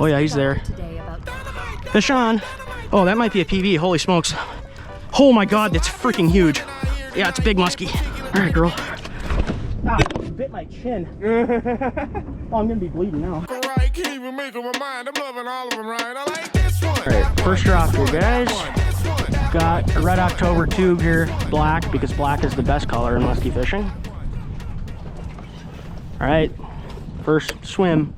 Oh yeah, he's there. Fish on. Oh, that might be a PB. Holy smokes. Oh my God, that's freaking huge. Yeah, it's a big musky. All right, girl. Ah, bit my chin. Oh, I'm gonna be bleeding now. All right, first drop here, guys. Got a red October tube here, black, because black is the best color in musky fishing. All right, first swim.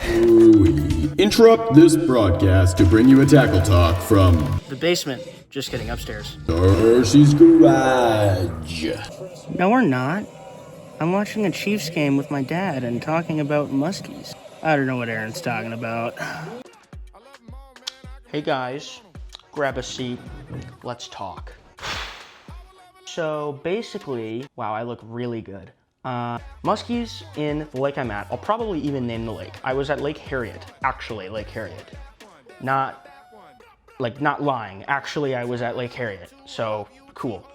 We interrupt this broadcast to bring you a tackle talk from the basement. Just kidding, upstairs. Darcy's garage. No, we're not. I'm watching a Chiefs game with my dad and talking about muskies. I don't know what Aaron's talking about. Hey guys, grab a seat. Let's talk. So basically, wow, I look really good. Muskies in the lake I'm at. I'll probably even name the lake. I was at Lake Harriet, actually Lake Harriet. Not lying. Actually, I was at Lake Harriet, so cool.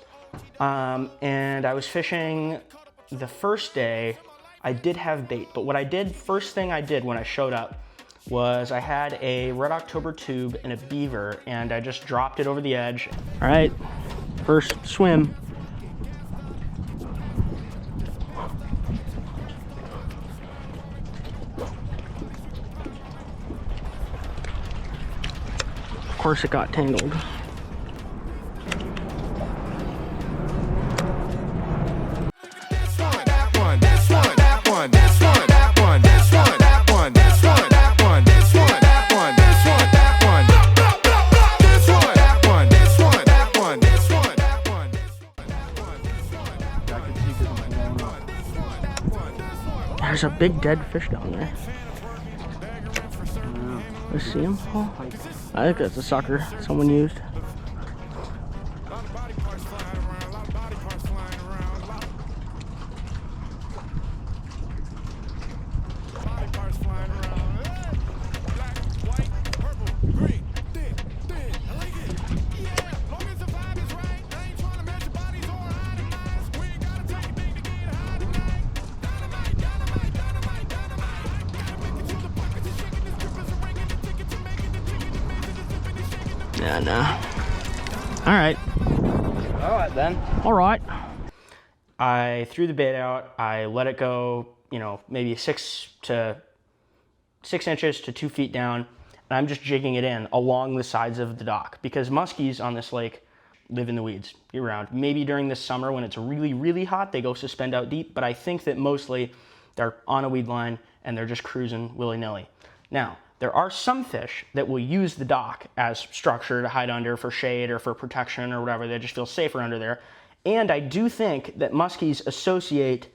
And I was fishing the first day. I did have bait, but what I did, first thing I did when I showed up was I had a red October tube and a beaver, and I just dropped it over the edge. All right, first swim. Of course it got tangled. There's a big dead fish down there. Let's see him. Oh, I think that's a sucker someone used. Yeah, no. All right. All right, then. All right. I threw the bait out. I let it go, you know, maybe 6 inches to 2 feet down. And I'm just jigging it in along the sides of the dock because muskies on this lake live in the weeds year round. Maybe during the summer when it's really, really hot, they go suspend out deep. But I think that mostly they're on a weed line and they're just cruising willy-nilly. Now, there are some fish that will use the dock as structure to hide under for shade or for protection or whatever. They just feel safer under there. And I do think that muskies associate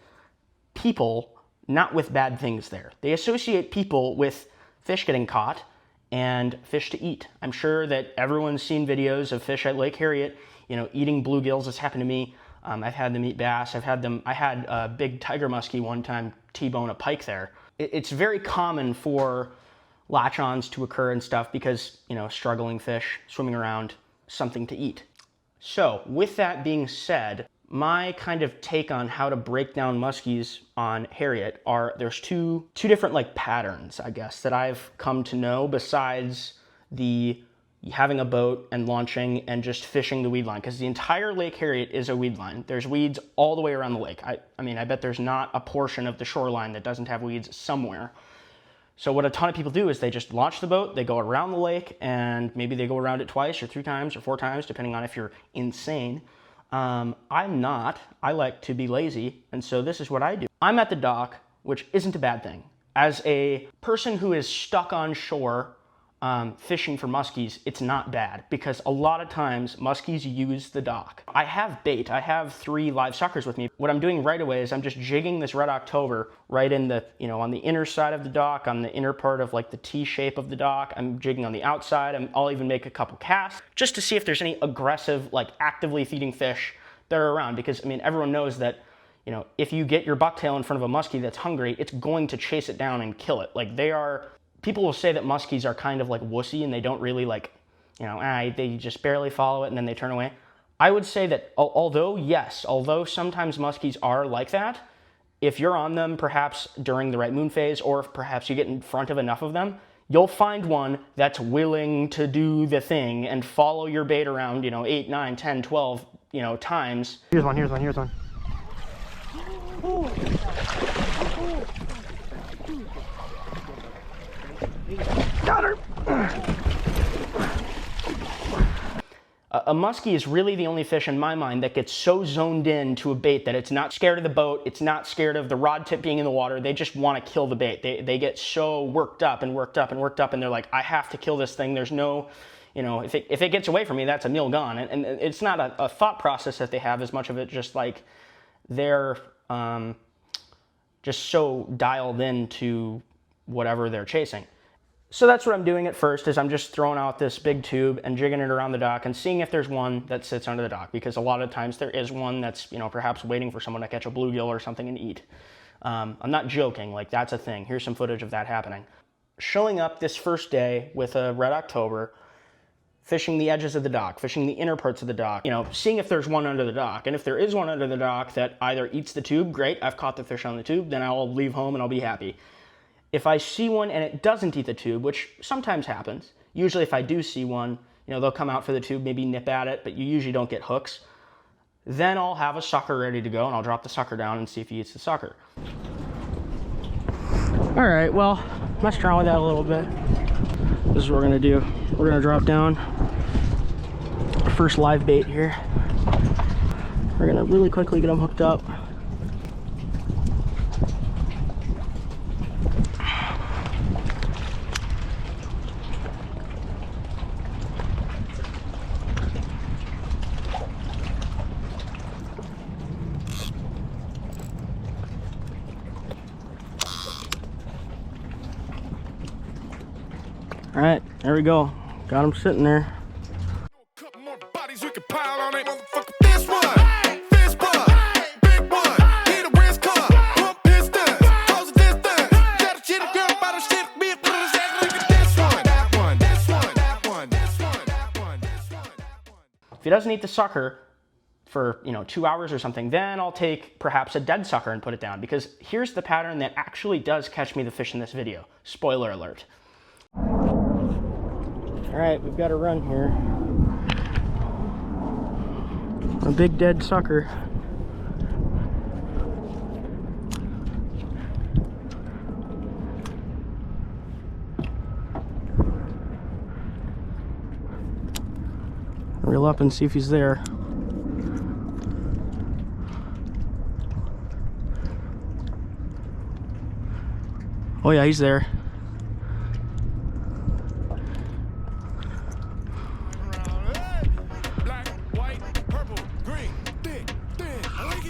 people not with bad things there. They associate people with fish getting caught and fish to eat. I'm sure that everyone's seen videos of fish at Lake Harriet, you know, eating bluegills. It's happened to me. I've had them eat bass. I had a big tiger muskie one time T-bone a pike there. It's very common for latch-ons to occur and stuff because, you know, struggling fish swimming around, something to eat. So with that being said, my kind of take on how to break down muskies on Harriet are there's two different like patterns, I guess, that I've come to know besides the having a boat and launching and just fishing the weed line, because the entire Lake Harriet is a weed line. There's weeds all the way around the lake. I mean, I bet there's not a portion of the shoreline that doesn't have weeds somewhere. So what a ton of people do is they just launch the boat, they go around the lake, and maybe they go around it twice or 3 times or 4 times, depending on if you're insane. I'm not. I like to be lazy, and so this is what I do. I'm at the dock, which isn't a bad thing. As a person who is stuck on shore fishing for muskies, it's not bad because a lot of times muskies use the dock. I have bait. I have 3 live suckers with me. What I'm doing right away is I'm just jigging this red October right in the, you know, on the inner side of the dock, on the inner part of like the T shape of the dock. I'm jigging on the outside. I'll even make a couple casts just to see if there's any aggressive, like actively feeding fish that are around, because I mean, everyone knows that, you know, if you get your bucktail in front of a muskie that's hungry, it's going to chase it down and kill it. Like people will say that muskies are kind of like wussy and they don't really like, you know, they just barely follow it and then they turn away. I would say that although sometimes muskies are like that, if you're on them perhaps during the right moon phase, or if perhaps you get in front of enough of them, you'll find one that's willing to do the thing and follow your bait around, 8, 9, 10, 12, times. Here's one, here's one, here's one. Got her! A musky is really the only fish in my mind that gets so zoned in to a bait that it's not scared of the boat, it's not scared of the rod tip being in the water, they just want to kill the bait. They get so worked up and worked up and worked up, and they're like, I have to kill this thing. There's no, if it gets away from me, that's a meal gone. And it's not a thought process that they have as much of it, just like they're just so dialed into whatever they're chasing. So that's what I'm doing at first, is I'm just throwing out this big tube and jigging it around the dock and seeing if there's one that sits under the dock, because a lot of times there is one that's, perhaps waiting for someone to catch a bluegill or something and eat. I'm not joking, like that's a thing. Here's some footage of that happening. Showing up this first day with a red October, fishing the edges of the dock, fishing the inner parts of the dock, seeing if there's one under the dock. And if there is one under the dock that either eats the tube, great, I've caught the fish on the tube, then I'll leave home and I'll be happy. If I see one and it doesn't eat the tube, which sometimes happens, usually if I do see one, they'll come out for the tube, maybe nip at it, but you usually don't get hooks, then I'll have a sucker ready to go and I'll drop the sucker down and see if he eats the sucker. All right, well, messed around with that a little bit. This is what we're gonna do. We're gonna drop down our first live bait here. We're gonna really quickly get them hooked up. All right, there we go. Got him sitting there. Couple more bodies we can pile on it. Motherfucker, this one. Fish bug. Big one. Hit a wrist car. Pump piston. Close the distance. Got a shitty girl by the shit. Be a little sad. Look at this one. That one. This one. That one. This one. That one. This one. That one. If he doesn't eat the sucker for 2 hours or something, then I'll take perhaps a dead sucker and put it down, because here's the pattern that actually does catch me the fish in this video. Spoiler alert. All right, we've got a run here. A big dead sucker. Reel up and see if he's there. Oh yeah, he's there.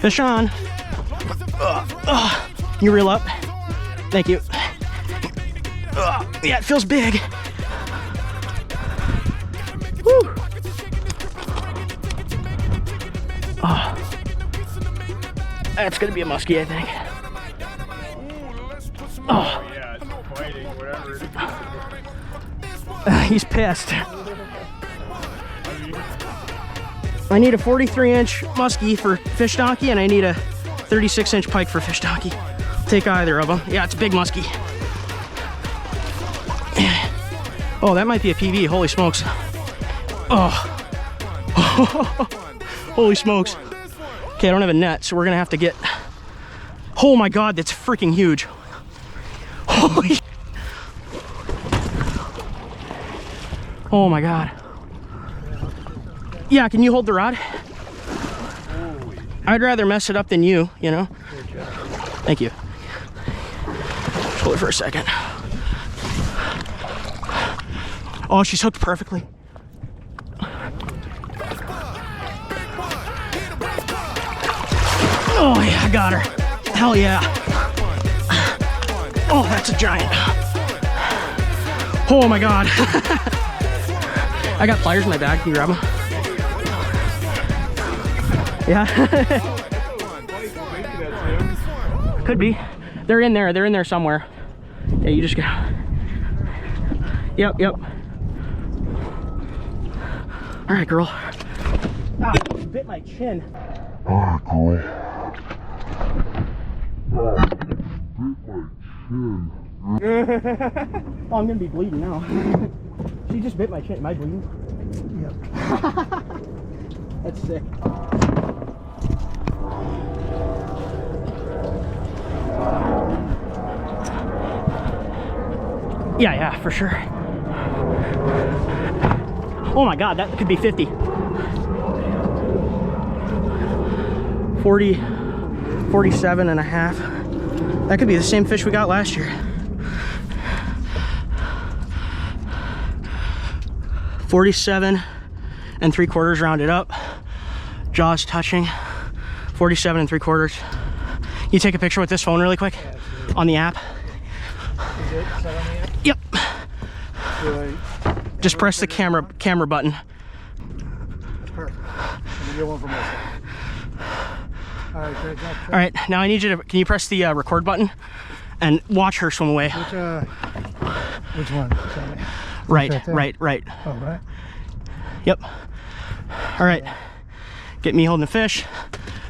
Fish on. You reel up. Thank you. Yeah, it feels big. Woo. That's gonna be a musky, I think. He's pissed. I need a 43-inch musky for fish donkey, and I need a 36-inch pike for fish donkey. Take either of them. Yeah, it's a big musky. Oh, that might be a PB. Holy smokes. Oh. Holy smokes. Okay, I don't have a net, so we're gonna have to get... Oh my God, that's freaking huge. Holy... Oh my God. Yeah, can you hold the rod? I'd rather mess it up than you, Thank you. Hold it for a second. Oh, she's hooked perfectly. Oh yeah, I got her. Hell yeah. Oh, that's a giant. Oh my God. I got pliers in my bag. Can you grab them? Yeah. Could be. They're in there. They're in there somewhere. Yeah, you just go. Yep, yep. All right, girl. Ah, bit my chin. All right, girl. Bit my chin. Oh, I'm gonna be bleeding now. She just bit my chin. Am I bleeding? Yep. That's sick. Yeah, for sure. Oh my God, that could be 50. 40, 47 and a half. That could be the same fish we got last year. 47 and 3/4 rounded up. Jaws touching. 47 and 3/4. You take a picture with this phone really quick? Yeah, on the app. Is it set on the app? Yep. Right. Just press the camera button. Perfect. Let me get one for myself. All right, great job. All right, now I need you to, can you press the record button and watch her swim away? Which one? Sorry. Right. Oh, right. Yep. All right. Get me holding the fish,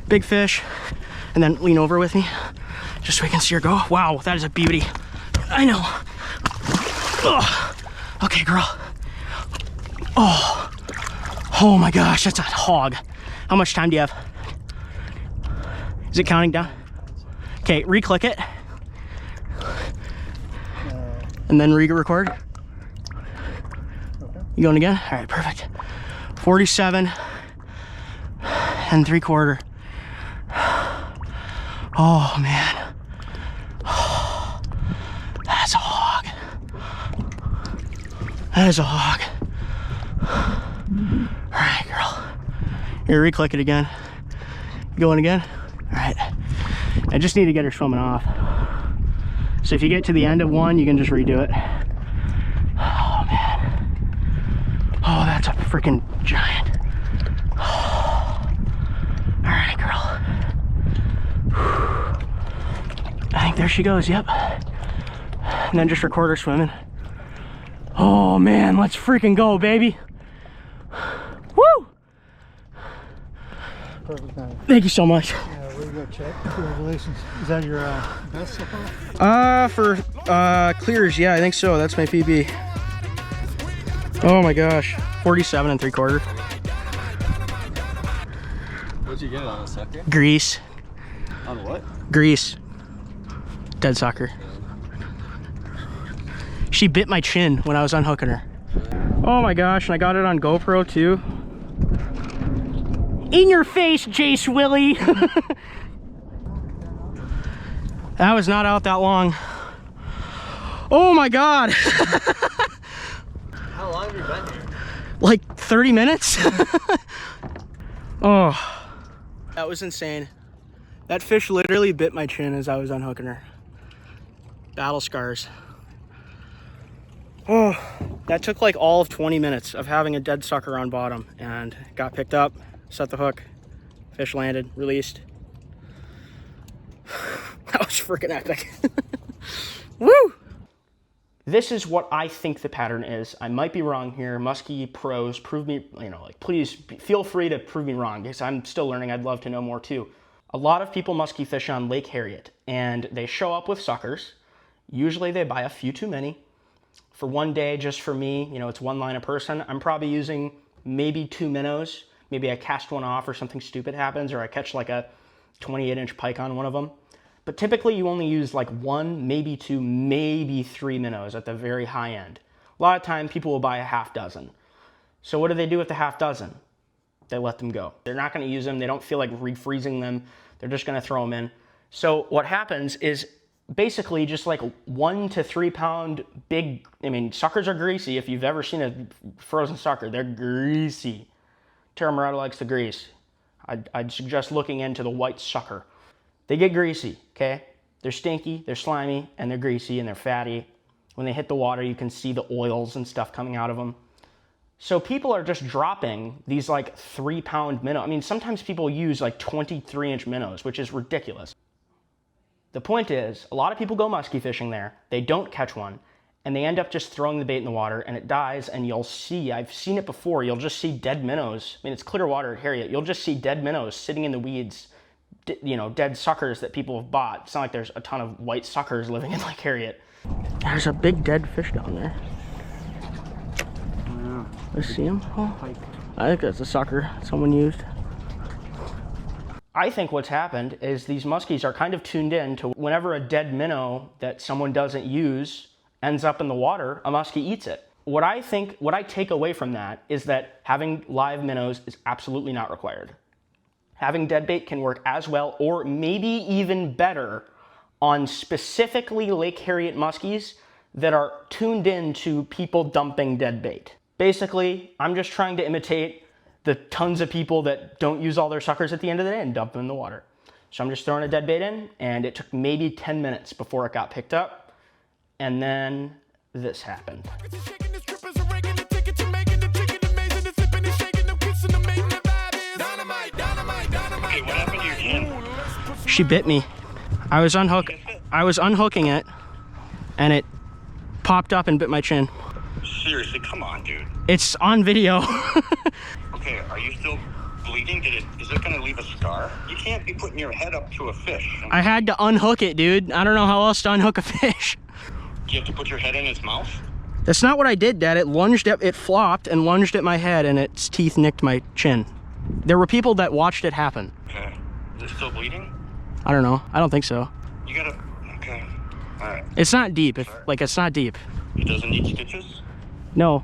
big fish, and then lean over with me, just so we can see her go. Wow, that is a beauty. I know. Oh. Okay, girl. Oh my gosh, that's a hog. How much time do you have? Is it counting down? Okay, re-click it. And then re-record. You going again? All right, perfect. 47 and 3/4. Oh man. That's a hog. That is a hog. All right, girl. Here, re-click it again. You going again? All right. I just need to get her swimming off. So if you get to the end of one, you can just redo it. Oh man. Oh, that's a freaking giant. Oh. All right, girl. I think there she goes, yep. And then just record her swimming. Oh man, let's freaking go, baby. Woo! Perfect time. Thank you so much. Yeah, really good, Chet. Congratulations. Is that your best so far? For clears, yeah, I think so. That's my PB. Oh my gosh, 47 and 3/4. What'd you get it on a sucker? Grease. On what? Grease. Dead sucker. She bit my chin when I was unhooking her. Oh my gosh, and I got it on GoPro too. In your face, Jace Willie. That was not out that long. Oh my God. How long have you been here? Like 30 minutes. Oh, that was insane. That fish literally bit my chin as I was unhooking her. Battle scars. Oh, that took like all of 20 minutes of having a dead sucker on bottom, and got picked up, set the hook, fish landed, released. That was freaking epic. Woo! This is what I think the pattern is. I might be wrong here. Musky pros, prove me, please feel free to prove me wrong, because I'm still learning. I'd love to know more too. A lot of people musky fish on Lake Harriet, and they show up with suckers. Usually they buy a few too many. For one day, just for me, it's one line a person. I'm probably using maybe 2 minnows. Maybe I cast one off or something stupid happens, or I catch like a 28-inch pike on one of them. But typically you only use like 1, maybe 2, maybe 3 minnows at the very high end. A lot of time people will buy a half dozen. So what do they do with the half dozen? They let them go. They're not gonna use them. They don't feel like refreezing them. They're just gonna throw them in. So what happens is basically just like 1 to 3 pound big, suckers are greasy. If you've ever seen a frozen sucker, they're greasy. Terra Morata likes the grease. I'd suggest looking into the white sucker. They get greasy, okay? They're stinky, they're slimy, and they're greasy, and they're fatty. When they hit the water, you can see the oils and stuff coming out of them. So people are just dropping these like 3 pound minnows. Sometimes people use like 23-inch minnows, which is ridiculous. The point is, a lot of people go musky fishing there, they don't catch one, and they end up just throwing the bait in the water, and it dies, and you'll see, I've seen it before, you'll just see dead minnows. It's clear water at Harriet. You'll just see dead minnows sitting in the weeds, dead suckers that people have bought. It's not like there's a ton of white suckers living in Lake Harriet. There's a big dead fish down there. Let's see him. Oh, I think that's a sucker someone used. I think what's happened is these muskies are kind of tuned in to whenever a dead minnow that someone doesn't use ends up in the water, a muskie eats it. What I take away from that is that having live minnows is absolutely not required. Having dead bait can work as well, or maybe even better, on specifically Lake Harriet muskies that are tuned in to people dumping dead bait. Basically, I'm just trying to imitate the tons of people that don't use all their suckers at the end of the day and dump them in the water. So I'm just throwing a dead bait in, and it took maybe 10 minutes before it got picked up, and then this happened. She bit me. I was unhooking it, and it popped up and bit my chin. Seriously, come on, dude. It's on video. Okay, are you still bleeding? Is it gonna leave a scar? You can't be putting your head up to a fish. I had to unhook it, dude. I don't know how else to unhook a fish. Do you have to put your head in its mouth? That's not what I did, Dad. It flopped and lunged at my head, and its teeth nicked my chin. There were people that watched it happen. Okay. Is it still bleeding? I don't know. I don't think so. You gotta... Okay. Alright. It's not deep. It's not deep. It doesn't need stitches? No.